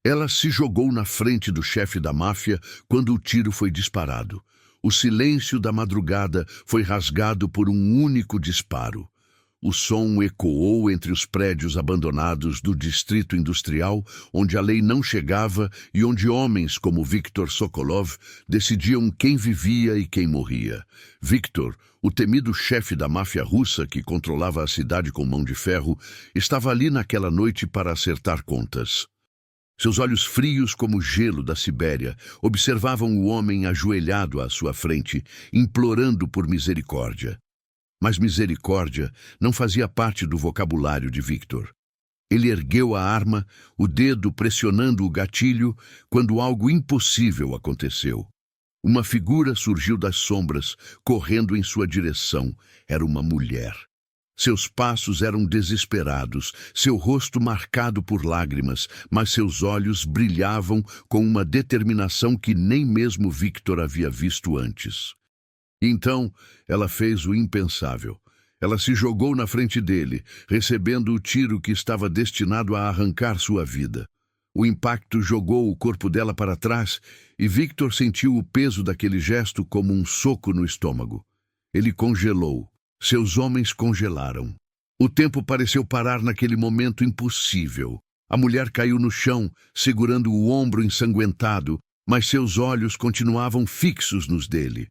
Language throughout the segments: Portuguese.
Ela se jogou na frente do chefe da máfia quando o tiro foi disparado. O silêncio da madrugada foi rasgado por um único disparo. O som ecoou entre os prédios abandonados do distrito industrial, onde a lei não chegava e onde homens como Viktor Sokolov decidiam quem vivia e quem morria. Viktor, o temido chefe da máfia russa que controlava a cidade com mão de ferro, estava ali naquela noite para acertar contas. Seus olhos frios como o gelo da Sibéria observavam o homem ajoelhado à sua frente, implorando por misericórdia. Mas misericórdia não fazia parte do vocabulário de Viktor. Ele ergueu a arma, o dedo pressionando o gatilho, quando algo impossível aconteceu. Uma figura surgiu das sombras, correndo em sua direção. Era uma mulher. Seus passos eram desesperados, seu rosto marcado por lágrimas, mas seus olhos brilhavam com uma determinação que nem mesmo Viktor havia visto antes. Então, ela fez o impensável. Ela se jogou na frente dele, recebendo o tiro que estava destinado a arrancar sua vida. O impacto jogou o corpo dela para trás e Viktor sentiu o peso daquele gesto como um soco no estômago. Ele congelou. Seus homens congelaram. O tempo pareceu parar naquele momento impossível. A mulher caiu no chão, segurando o ombro ensanguentado, mas seus olhos continuavam fixos nos dele.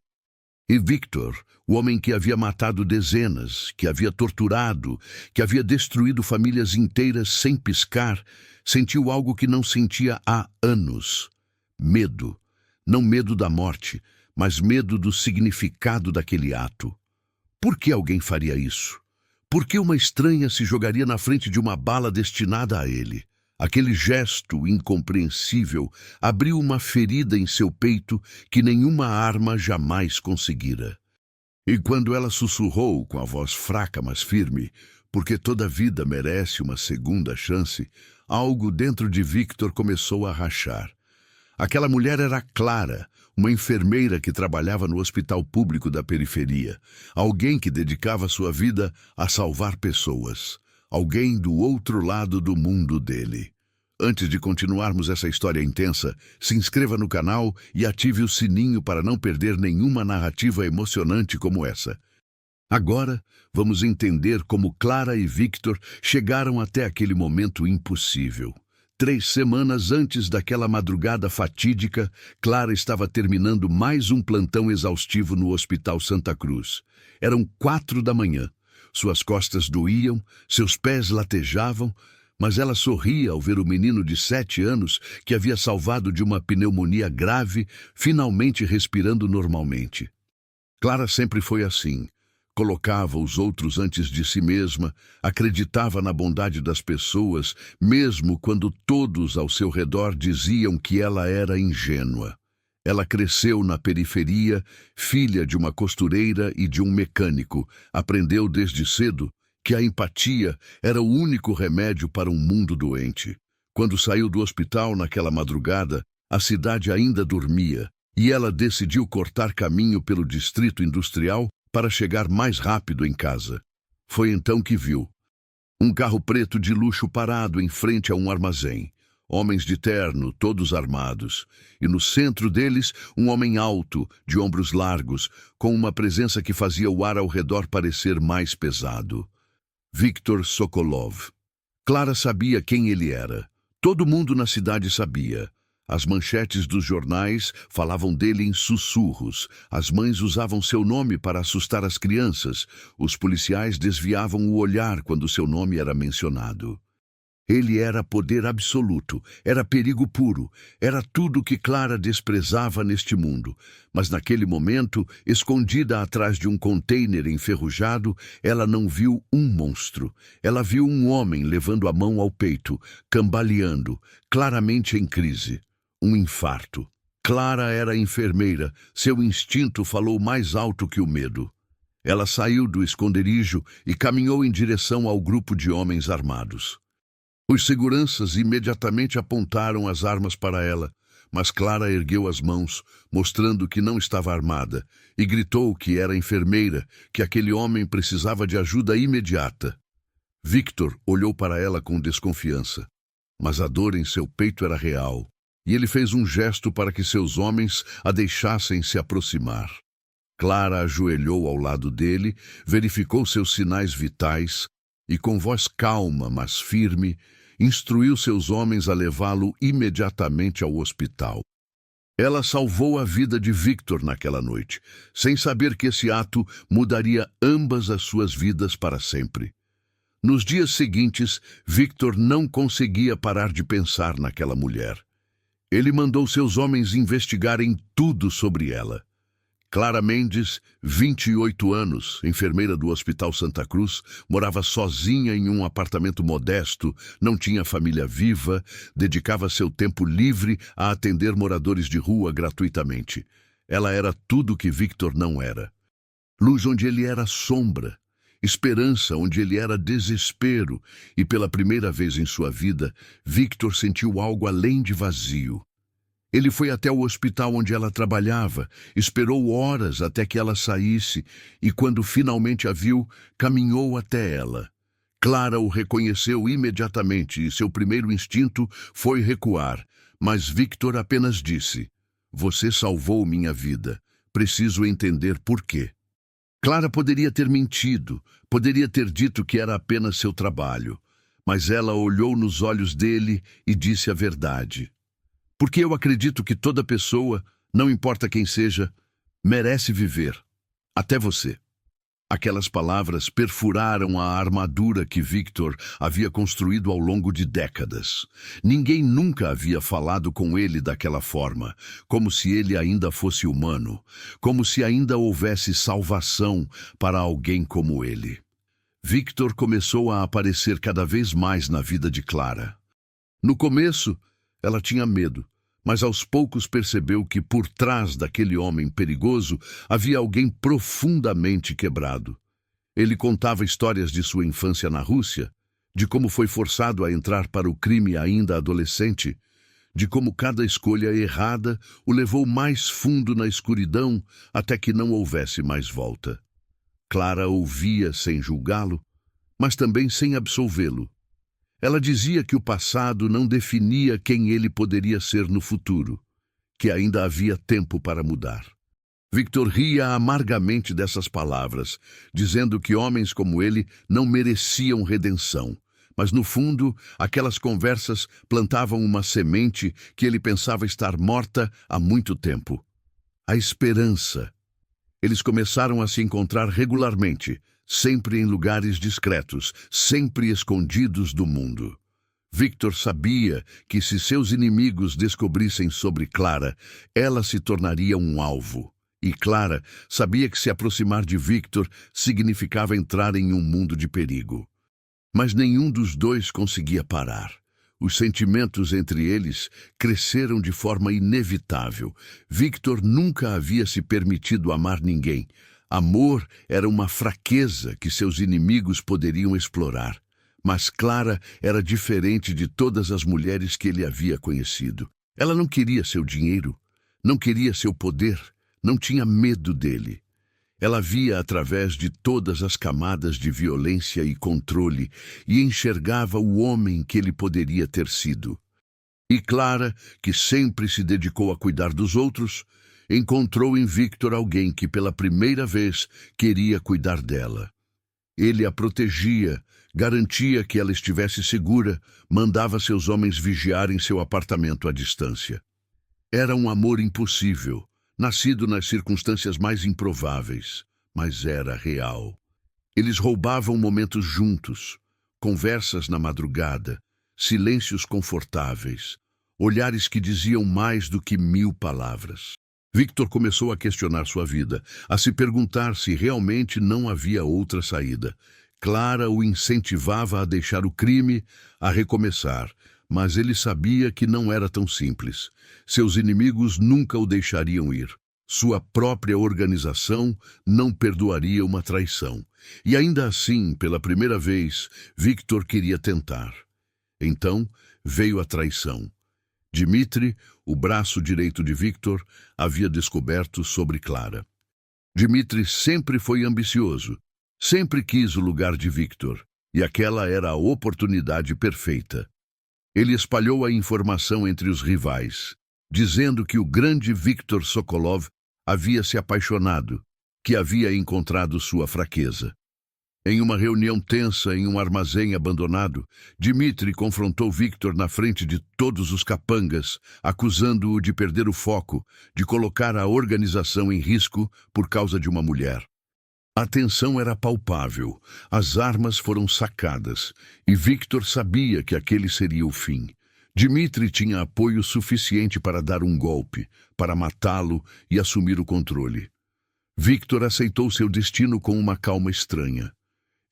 E Viktor, o homem que havia matado dezenas, que havia torturado, que havia destruído famílias inteiras sem piscar, sentiu algo que não sentia há anos. Medo. Não medo da morte, mas medo do significado daquele ato. Por que alguém faria isso? Por que uma estranha se jogaria na frente de uma bala destinada a ele? Aquele gesto incompreensível abriu uma ferida em seu peito que nenhuma arma jamais conseguira. E quando ela sussurrou com a voz fraca mas firme, porque toda vida merece uma segunda chance, algo dentro de Viktor começou a rachar. Aquela mulher era Clara, uma enfermeira que trabalhava no hospital público da periferia, alguém que dedicava sua vida a salvar pessoas, alguém do outro lado do mundo dele. Antes de continuarmos essa história intensa, se inscreva no canal e ative o sininho para não perder nenhuma narrativa emocionante como essa. Agora, vamos entender como Clara e Viktor chegaram até aquele momento impossível. 3 semanas antes daquela madrugada fatídica, Clara estava terminando mais um plantão exaustivo no Hospital Santa Cruz. Eram 4 da manhã. Suas costas doíam, seus pés latejavam, mas ela sorria ao ver o menino de 7 anos, que havia salvado de uma pneumonia grave, finalmente respirando normalmente. Clara sempre foi assim. Colocava os outros antes de si mesma, acreditava na bondade das pessoas, mesmo quando todos ao seu redor diziam que ela era ingênua. Ela cresceu na periferia, filha de uma costureira e de um mecânico. Aprendeu desde cedo que a empatia era o único remédio para um mundo doente. Quando saiu do hospital naquela madrugada, a cidade ainda dormia, e ela decidiu cortar caminho pelo distrito industrial para chegar mais rápido em casa. Foi então que viu um carro preto de luxo parado em frente a um armazém. Homens de terno, todos armados, e no centro deles um homem alto, de ombros largos, com uma presença que fazia o ar ao redor parecer mais pesado. Viktor Sokolov. Clara sabia quem ele era. Todo mundo na cidade sabia. As manchetes dos jornais falavam dele em sussurros. As mães usavam seu nome para assustar as crianças. Os policiais desviavam o olhar quando seu nome era mencionado. Ele era poder absoluto, era perigo puro, era tudo que Clara desprezava neste mundo. Mas naquele momento, escondida atrás de um container enferrujado, ela não viu um monstro. Ela viu um homem levando a mão ao peito, cambaleando, claramente em crise. Um infarto. Clara era enfermeira, seu instinto falou mais alto que o medo. Ela saiu do esconderijo e caminhou em direção ao grupo de homens armados. Os seguranças imediatamente apontaram as armas para ela, mas Clara ergueu as mãos, mostrando que não estava armada, e gritou que era enfermeira, que aquele homem precisava de ajuda imediata. Viktor olhou para ela com desconfiança. Mas a dor em seu peito era real, e ele fez um gesto para que seus homens a deixassem se aproximar. Clara ajoelhou ao lado dele, verificou seus sinais vitais e, com voz calma, mas firme, instruiu seus homens a levá-lo imediatamente ao hospital. Ela salvou a vida de Victor naquela noite, sem saber que esse ato mudaria ambas as suas vidas para sempre. Nos dias seguintes, Victor não conseguia parar de pensar naquela mulher. Ele mandou seus homens investigarem tudo sobre ela. Clara Mendes, 28 anos, enfermeira do Hospital Santa Cruz, morava sozinha em um apartamento modesto, não tinha família viva, dedicava seu tempo livre a atender moradores de rua gratuitamente. Ela era tudo o que Victor não era. Luz onde ele era sombra, esperança onde ele era desespero, e pela primeira vez em sua vida, Victor sentiu algo além de vazio. Ele foi até o hospital onde ela trabalhava, esperou horas até que ela saísse e, quando finalmente a viu, caminhou até ela. Clara o reconheceu imediatamente e seu primeiro instinto foi recuar, mas Victor apenas disse: "Você salvou minha vida. Preciso entender por quê." Clara poderia ter mentido, poderia ter dito que era apenas seu trabalho, mas ela olhou nos olhos dele e disse a verdade. "Porque eu acredito que toda pessoa, não importa quem seja, merece viver. Até você." Aquelas palavras perfuraram a armadura que Victor havia construído ao longo de décadas. Ninguém nunca havia falado com ele daquela forma, como se ele ainda fosse humano, como se ainda houvesse salvação para alguém como ele. Victor começou a aparecer cada vez mais na vida de Clara. No começo, ela tinha medo, mas aos poucos percebeu que por trás daquele homem perigoso havia alguém profundamente quebrado. Ele contava histórias de sua infância na Rússia, de como foi forçado a entrar para o crime ainda adolescente, de como cada escolha errada o levou mais fundo na escuridão até que não houvesse mais volta. Clara ouvia sem julgá-lo, mas também sem absolvê-lo. Ela dizia que o passado não definia quem ele poderia ser no futuro, que ainda havia tempo para mudar. Victor ria amargamente dessas palavras, dizendo que homens como ele não mereciam redenção, mas no fundo, aquelas conversas plantavam uma semente que ele pensava estar morta há muito tempo. A esperança. Eles começaram a se encontrar regularmente, sempre em lugares discretos, sempre escondidos do mundo. Victor sabia que se seus inimigos descobrissem sobre Clara, ela se tornaria um alvo. E Clara sabia que se aproximar de Victor significava entrar em um mundo de perigo. Mas nenhum dos dois conseguia parar. Os sentimentos entre eles cresceram de forma inevitável. Victor nunca havia se permitido amar ninguém. Amor era uma fraqueza que seus inimigos poderiam explorar. Mas Clara era diferente de todas as mulheres que ele havia conhecido. Ela não queria seu dinheiro, não queria seu poder, não tinha medo dele. Ela via através de todas as camadas de violência e controle e enxergava o homem que ele poderia ter sido. E Clara, que sempre se dedicou a cuidar dos outros, encontrou em Victor alguém que pela primeira vez queria cuidar dela. Ele a protegia, garantia que ela estivesse segura, mandava seus homens vigiarem seu apartamento à distância. Era um amor impossível, nascido nas circunstâncias mais improváveis, mas era real. Eles roubavam momentos juntos, conversas na madrugada, silêncios confortáveis, olhares que diziam mais do que 1000 palavras. Victor começou a questionar sua vida, a se perguntar se realmente não havia outra saída. Clara o incentivava a deixar o crime, a recomeçar, mas ele sabia que não era tão simples. Seus inimigos nunca o deixariam ir. Sua própria organização não perdoaria uma traição. E ainda assim, pela primeira vez, Victor queria tentar. Então veio a traição. Dmitri, o braço direito de Victor, havia descoberto sobre Clara. Dmitri sempre foi ambicioso, sempre quis o lugar de Victor, e aquela era a oportunidade perfeita. Ele espalhou a informação entre os rivais, dizendo que o grande Viktor Sokolov havia se apaixonado, que havia encontrado sua fraqueza. Em uma reunião tensa em um armazém abandonado, Dmitri confrontou Viktor na frente de todos os capangas, acusando-o de perder o foco, de colocar a organização em risco por causa de uma mulher. A tensão era palpável, as armas foram sacadas, e Viktor sabia que aquele seria o fim. Dmitri tinha apoio suficiente para dar um golpe, para matá-lo e assumir o controle. Viktor aceitou seu destino com uma calma estranha.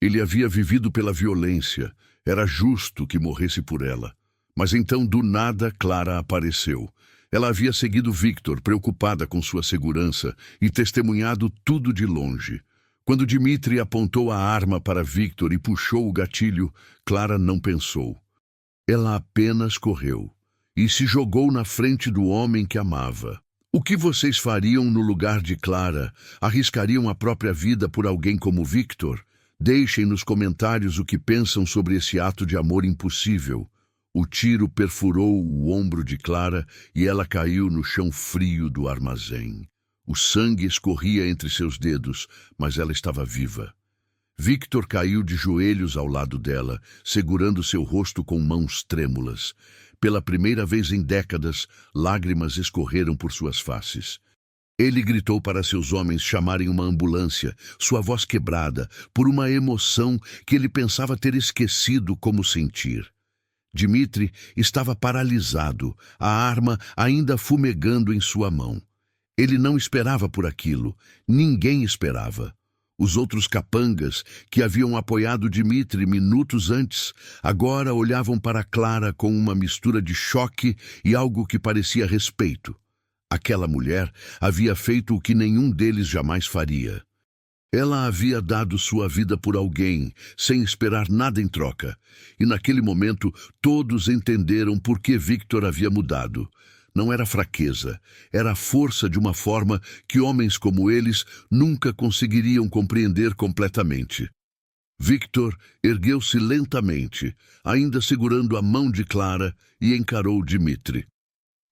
Ele havia vivido pela violência, era justo que morresse por ela. Mas então, do nada, Clara apareceu. Ela havia seguido Viktor, preocupada com sua segurança, e testemunhado tudo de longe. Quando Dmitri apontou a arma para Viktor e puxou o gatilho, Clara não pensou. Ela apenas correu e se jogou na frente do homem que amava. O que vocês fariam no lugar de Clara? Arriscariam a própria vida por alguém como Viktor? Deixem nos comentários o que pensam sobre esse ato de amor impossível. O tiro perfurou o ombro de Clara e ela caiu no chão frio do armazém. O sangue escorria entre seus dedos, mas ela estava viva. Viktor caiu de joelhos ao lado dela, segurando seu rosto com mãos trêmulas. Pela primeira vez em décadas, lágrimas escorreram por suas faces. Ele gritou para seus homens chamarem uma ambulância, sua voz quebrada, por uma emoção que ele pensava ter esquecido como sentir. Dmitri estava paralisado, a arma ainda fumegando em sua mão. Ele não esperava por aquilo, ninguém esperava. Os outros capangas, que haviam apoiado Dmitri minutos antes, agora olhavam para Clara com uma mistura de choque e algo que parecia respeito. Aquela mulher havia feito o que nenhum deles jamais faria. Ela havia dado sua vida por alguém, sem esperar nada em troca. E naquele momento, todos entenderam por que Viktor havia mudado. Não era fraqueza, era a força de uma forma que homens como eles nunca conseguiriam compreender completamente. Viktor ergueu-se lentamente, ainda segurando a mão de Clara, e encarou Dmitri.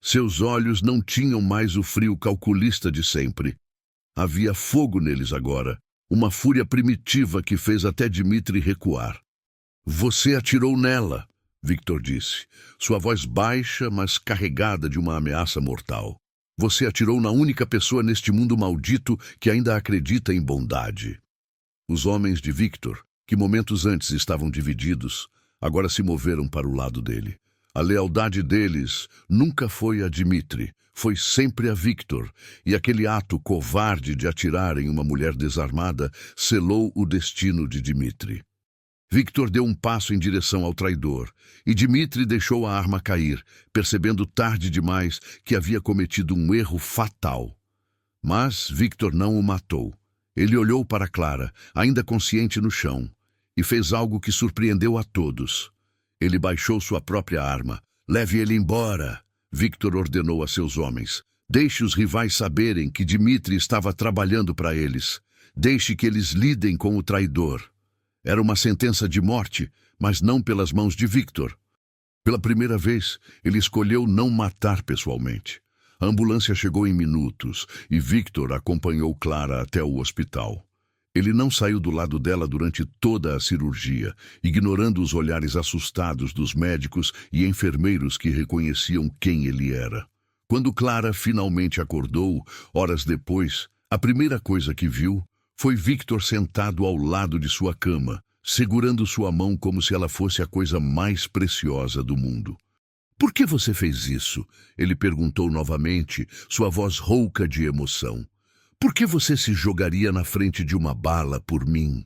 Seus olhos não tinham mais o frio calculista de sempre. Havia fogo neles agora, uma fúria primitiva que fez até Dmitri recuar. Você atirou nela, Viktor disse, sua voz baixa, mas carregada de uma ameaça mortal. Você atirou na única pessoa neste mundo maldito que ainda acredita em bondade. Os homens de Viktor, que momentos antes estavam divididos, agora se moveram para o lado dele. A lealdade deles nunca foi a Dmitri, foi sempre a Viktor, e aquele ato covarde de atirar em uma mulher desarmada selou o destino de Dmitri. Viktor deu um passo em direção ao traidor, e Dmitri deixou a arma cair, percebendo tarde demais que havia cometido um erro fatal. Mas Viktor não o matou. Ele olhou para Clara, ainda consciente no chão, e fez algo que surpreendeu a todos. Ele baixou sua própria arma. Leve ele embora, Viktor ordenou a seus homens. Deixe os rivais saberem que Dmitri estava trabalhando para eles. Deixe que eles lidem com o traidor. Era uma sentença de morte, mas não pelas mãos de Viktor. Pela primeira vez, ele escolheu não matar pessoalmente. A ambulância chegou em minutos e Viktor acompanhou Clara até o hospital. Ele não saiu do lado dela durante toda a cirurgia, ignorando os olhares assustados dos médicos e enfermeiros que reconheciam quem ele era. Quando Clara finalmente acordou, horas depois, a primeira coisa que viu foi Viktor sentado ao lado de sua cama, segurando sua mão como se ela fosse a coisa mais preciosa do mundo. Por que você fez isso? Ele perguntou novamente, sua voz rouca de emoção. Por que você se jogaria na frente de uma bala por mim?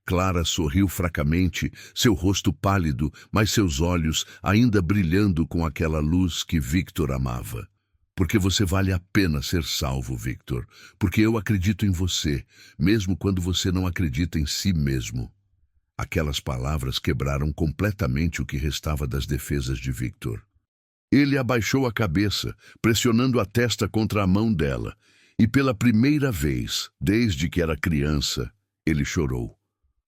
Clara sorriu fracamente, seu rosto pálido, mas seus olhos ainda brilhando com aquela luz que Viktor amava. Porque você vale a pena ser salvo, Viktor. Porque eu acredito em você, mesmo quando você não acredita em si mesmo. Aquelas palavras quebraram completamente o que restava das defesas de Viktor. Ele abaixou a cabeça, pressionando a testa contra a mão dela, e pela primeira vez, desde que era criança, ele chorou.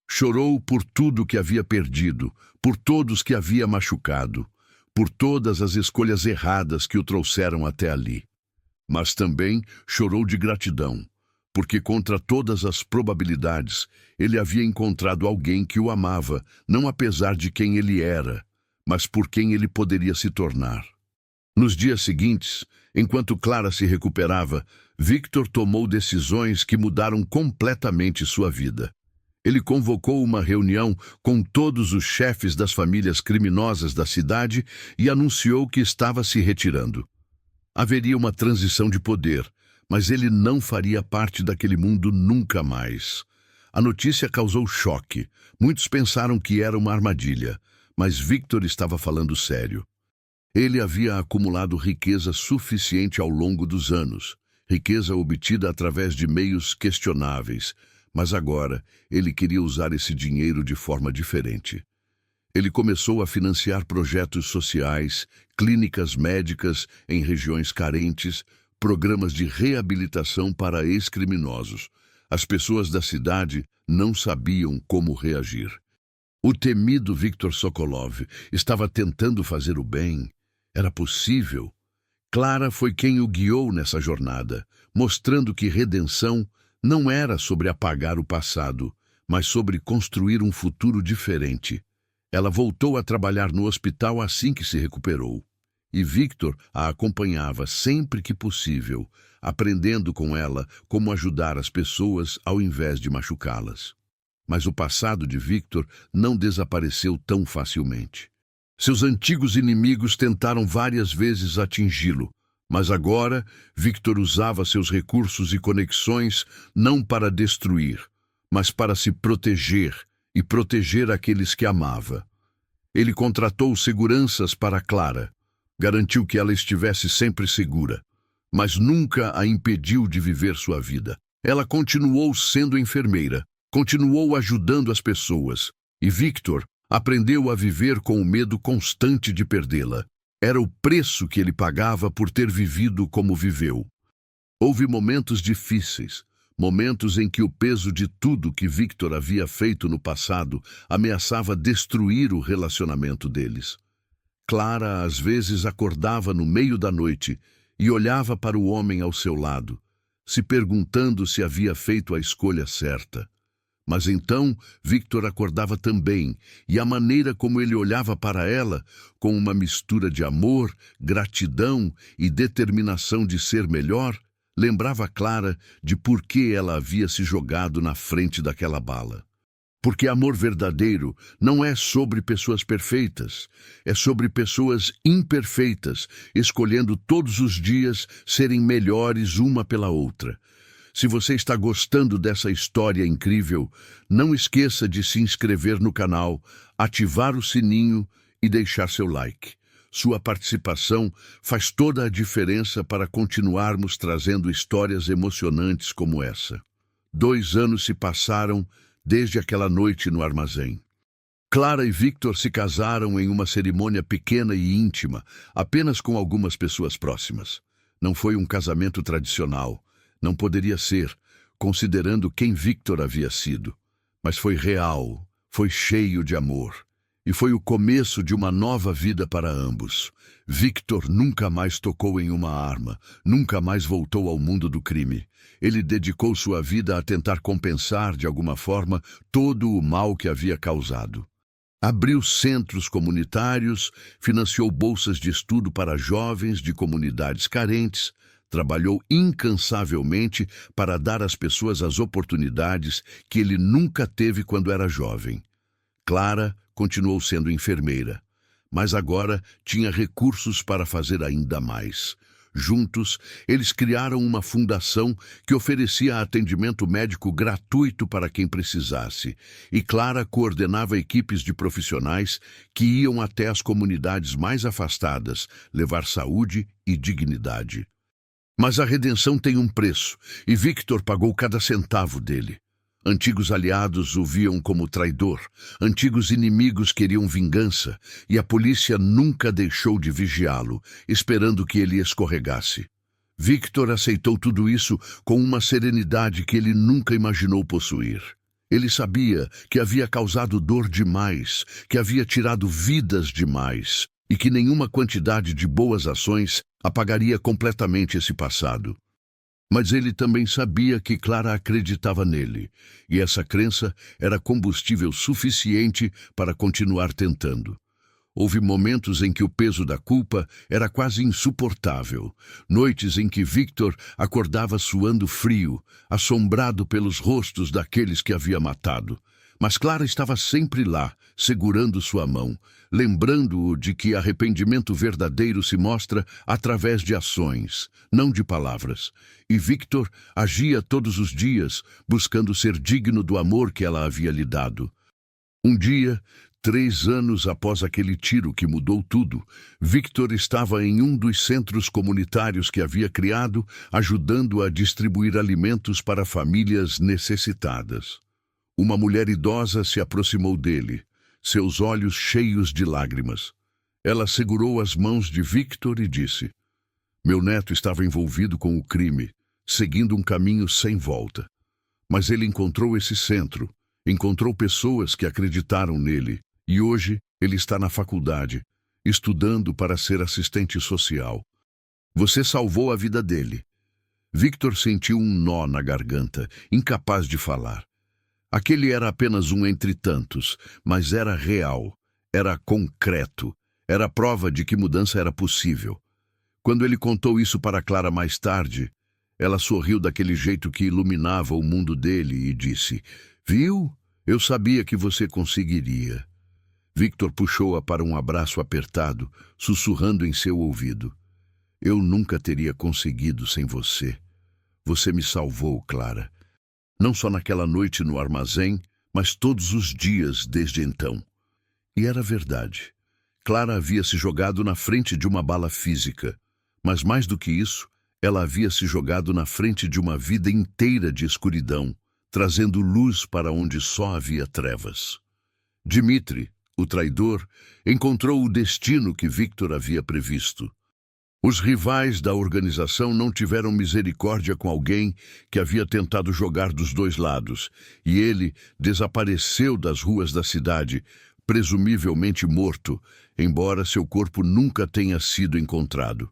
Chorou por tudo que havia perdido, por todos que havia machucado, por todas as escolhas erradas que o trouxeram até ali. Mas também chorou de gratidão, porque contra todas as probabilidades, ele havia encontrado alguém que o amava, não apesar de quem ele era, mas por quem ele poderia se tornar. Nos dias seguintes, enquanto Clara se recuperava, Victor tomou decisões que mudaram completamente sua vida. Ele convocou uma reunião com todos os chefes das famílias criminosas da cidade e anunciou que estava se retirando. Haveria uma transição de poder, mas ele não faria parte daquele mundo nunca mais. A notícia causou choque. Muitos pensaram que era uma armadilha, mas Victor estava falando sério. Ele havia acumulado riqueza suficiente ao longo dos anos, riqueza obtida através de meios questionáveis, mas agora ele queria usar esse dinheiro de forma diferente. Ele começou a financiar projetos sociais, clínicas médicas em regiões carentes, programas de reabilitação para ex-criminosos. As pessoas da cidade não sabiam como reagir. O temido Viktor Sokolov estava tentando fazer o bem. Era possível. Clara foi quem o guiou nessa jornada, mostrando que redenção não era sobre apagar o passado, mas sobre construir um futuro diferente. Ela voltou a trabalhar no hospital assim que se recuperou. E Victor a acompanhava sempre que possível, aprendendo com ela como ajudar as pessoas ao invés de machucá-las. Mas o passado de Victor não desapareceu tão facilmente. Seus antigos inimigos tentaram várias vezes atingi-lo, mas agora Victor usava seus recursos e conexões não para destruir, mas para se proteger e proteger aqueles que amava. Ele contratou seguranças para Clara, garantiu que ela estivesse sempre segura, mas nunca a impediu de viver sua vida. Ela continuou sendo enfermeira, continuou ajudando as pessoas, e Victor aprendeu a viver com o medo constante de perdê-la. Era o preço que ele pagava por ter vivido como viveu. Houve momentos difíceis, momentos em que o peso de tudo que Victor havia feito no passado ameaçava destruir o relacionamento deles. Clara às vezes acordava no meio da noite e olhava para o homem ao seu lado, se perguntando se havia feito a escolha certa. Mas então Victor acordava também, e a maneira como ele olhava para ela, com uma mistura de amor, gratidão e determinação de ser melhor, lembrava Clara de por que ela havia se jogado na frente daquela bala. Porque amor verdadeiro não é sobre pessoas perfeitas, é sobre pessoas imperfeitas, escolhendo todos os dias serem melhores uma pela outra. Se você está gostando dessa história incrível, não esqueça de se inscrever no canal, ativar o sininho e deixar seu like. Sua participação faz toda a diferença para continuarmos trazendo histórias emocionantes como essa. 2 anos se passaram desde aquela noite no armazém. Clara e Victor se casaram em uma cerimônia pequena e íntima, apenas com algumas pessoas próximas. Não foi um casamento tradicional. Não poderia ser, considerando quem Victor havia sido. Mas foi real, foi cheio de amor. E foi o começo de uma nova vida para ambos. Victor nunca mais tocou em uma arma, nunca mais voltou ao mundo do crime. Ele dedicou sua vida a tentar compensar, de alguma forma, todo o mal que havia causado. Abriu centros comunitários, financiou bolsas de estudo para jovens de comunidades carentes, trabalhou incansavelmente para dar às pessoas as oportunidades que ele nunca teve quando era jovem. Clara continuou sendo enfermeira, mas agora tinha recursos para fazer ainda mais. Juntos, eles criaram uma fundação que oferecia atendimento médico gratuito para quem precisasse, e Clara coordenava equipes de profissionais que iam até as comunidades mais afastadas levar saúde e dignidade. Mas a redenção tem um preço, e Victor pagou cada centavo dele. Antigos aliados o viam como traidor, antigos inimigos queriam vingança, e a polícia nunca deixou de vigiá-lo, esperando que ele escorregasse. Victor aceitou tudo isso com uma serenidade que ele nunca imaginou possuir. Ele sabia que havia causado dor demais, que havia tirado vidas demais, e que nenhuma quantidade de boas ações apagaria completamente esse passado. Mas ele também sabia que Clara acreditava nele, e essa crença era combustível suficiente para continuar tentando. Houve momentos em que o peso da culpa era quase insuportável, noites em que Victor acordava suando frio, assombrado pelos rostos daqueles que havia matado. Mas Clara estava sempre lá, segurando sua mão, lembrando-o de que arrependimento verdadeiro se mostra através de ações, não de palavras. E Victor agia todos os dias, buscando ser digno do amor que ela havia lhe dado. Um dia, 3 anos após aquele tiro que mudou tudo, Victor estava em um dos centros comunitários que havia criado, ajudando a distribuir alimentos para famílias necessitadas. Uma mulher idosa se aproximou dele, seus olhos cheios de lágrimas. Ela segurou as mãos de Victor e disse: "Meu neto estava envolvido com o crime, seguindo um caminho sem volta. Mas ele encontrou esse centro, encontrou pessoas que acreditaram nele, e hoje ele está na faculdade, estudando para ser assistente social. Você salvou a vida dele." Victor sentiu um nó na garganta, incapaz de falar. Aquele era apenas um entre tantos, mas era real, era concreto, era prova de que mudança era possível. Quando ele contou isso para Clara mais tarde, ela sorriu daquele jeito que iluminava o mundo dele e disse: "Viu? Eu sabia que você conseguiria." Victor puxou-a para um abraço apertado, sussurrando em seu ouvido: "Eu nunca teria conseguido sem você. Você me salvou, Clara. Não só naquela noite no armazém, mas todos os dias desde então." E era verdade. Clara havia se jogado na frente de uma bala física, mas mais do que isso, ela havia se jogado na frente de uma vida inteira de escuridão, trazendo luz para onde só havia trevas. Dmitri, o traidor, encontrou o destino que Victor havia previsto. Os rivais da organização não tiveram misericórdia com alguém que havia tentado jogar dos 2 lados, e ele desapareceu das ruas da cidade, presumivelmente morto, embora seu corpo nunca tenha sido encontrado.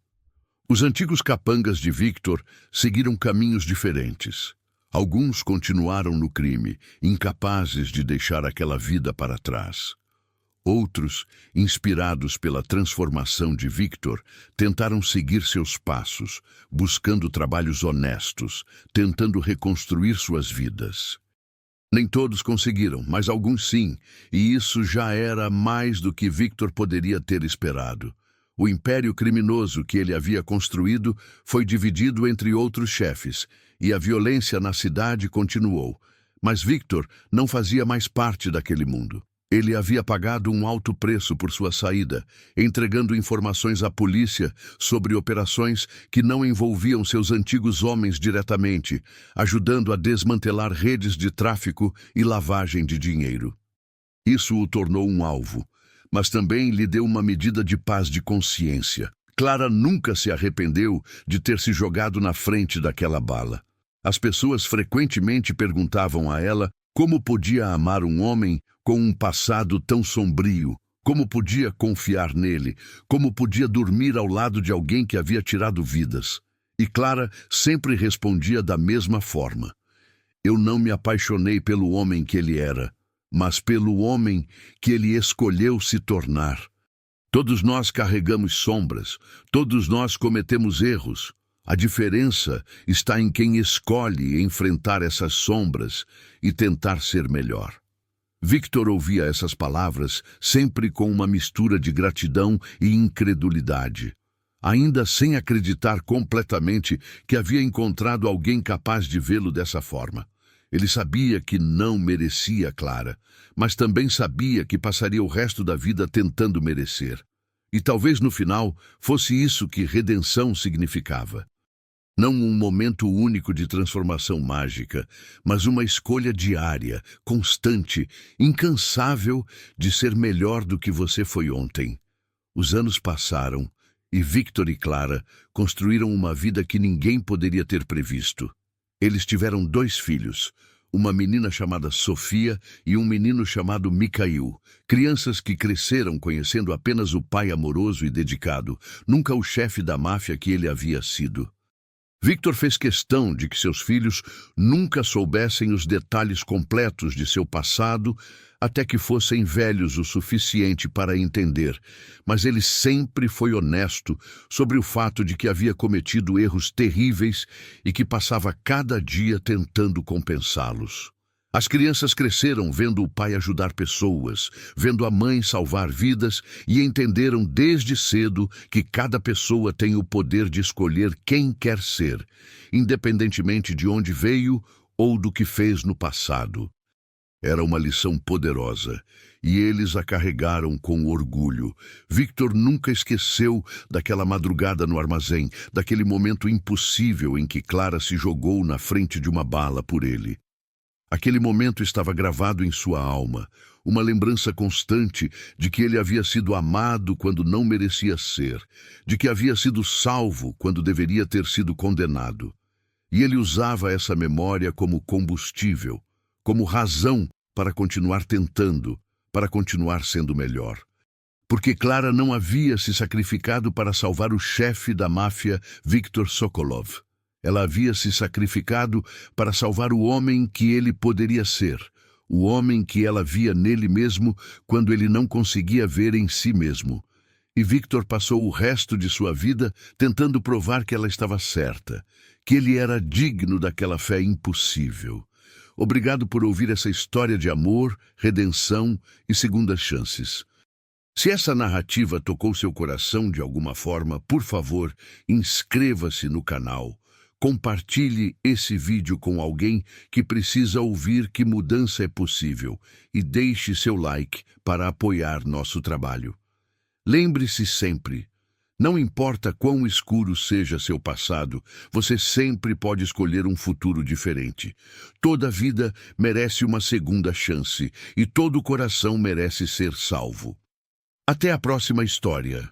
Os antigos capangas de Victor seguiram caminhos diferentes. Alguns continuaram no crime, incapazes de deixar aquela vida para trás. Outros, inspirados pela transformação de Victor, tentaram seguir seus passos, buscando trabalhos honestos, tentando reconstruir suas vidas. Nem todos conseguiram, mas alguns sim, e isso já era mais do que Victor poderia ter esperado. O império criminoso que ele havia construído foi dividido entre outros chefes, e a violência na cidade continuou. Mas Victor não fazia mais parte daquele mundo. Ele havia pagado um alto preço por sua saída, entregando informações à polícia sobre operações que não envolviam seus antigos homens diretamente, ajudando a desmantelar redes de tráfico e lavagem de dinheiro. Isso o tornou um alvo, mas também lhe deu uma medida de paz de consciência. Clara nunca se arrependeu de ter se jogado na frente daquela bala. As pessoas frequentemente perguntavam a ela como podia amar um homem com um passado tão sombrio, como podia confiar nele, como podia dormir ao lado de alguém que havia tirado vidas. E Clara sempre respondia da mesma forma: "Eu não me apaixonei pelo homem que ele era, mas pelo homem que ele escolheu se tornar." Todos nós carregamos sombras, todos nós cometemos erros. A diferença está em quem escolhe enfrentar essas sombras e tentar ser melhor. Victor ouvia essas palavras sempre com uma mistura de gratidão e incredulidade, ainda sem acreditar completamente que havia encontrado alguém capaz de vê-lo dessa forma. Ele sabia que não merecia Clara, mas também sabia que passaria o resto da vida tentando merecer. E talvez no final fosse isso que redenção significava. Não um momento único de transformação mágica, mas uma escolha diária, constante, incansável de ser melhor do que você foi ontem. Os anos passaram e Victor e Clara construíram uma vida que ninguém poderia ter previsto. Eles tiveram 2 filhos, uma menina chamada Sofia e um menino chamado Mikhail, crianças que cresceram conhecendo apenas o pai amoroso e dedicado, nunca o chefe da máfia que ele havia sido. Victor fez questão de que seus filhos nunca soubessem os detalhes completos de seu passado até que fossem velhos o suficiente para entender, mas ele sempre foi honesto sobre o fato de que havia cometido erros terríveis e que passava cada dia tentando compensá-los. As crianças cresceram vendo o pai ajudar pessoas, vendo a mãe salvar vidas e entenderam desde cedo que cada pessoa tem o poder de escolher quem quer ser, independentemente de onde veio ou do que fez no passado. Era uma lição poderosa, e eles a carregaram com orgulho. Victor nunca esqueceu daquela madrugada no armazém, daquele momento impossível em que Clara se jogou na frente de uma bala por ele. Aquele momento estava gravado em sua alma, uma lembrança constante de que ele havia sido amado quando não merecia ser, de que havia sido salvo quando deveria ter sido condenado. E ele usava essa memória como combustível, como razão para continuar tentando, para continuar sendo melhor. Porque Clara não havia se sacrificado para salvar o chefe da máfia, Viktor Sokolov. Ela havia se sacrificado para salvar o homem que ele poderia ser, o homem que ela via nele mesmo quando ele não conseguia ver em si mesmo. E Victor passou o resto de sua vida tentando provar que ela estava certa, que ele era digno daquela fé impossível. Obrigado por ouvir essa história de amor, redenção e segundas chances. Se essa narrativa tocou seu coração de alguma forma, por favor, inscreva-se no canal. Compartilhe esse vídeo com alguém que precisa ouvir que mudança é possível e deixe seu like para apoiar nosso trabalho. Lembre-se sempre, não importa quão escuro seja seu passado, você sempre pode escolher um futuro diferente. Toda vida merece uma segunda chance e todo coração merece ser salvo. Até a próxima história.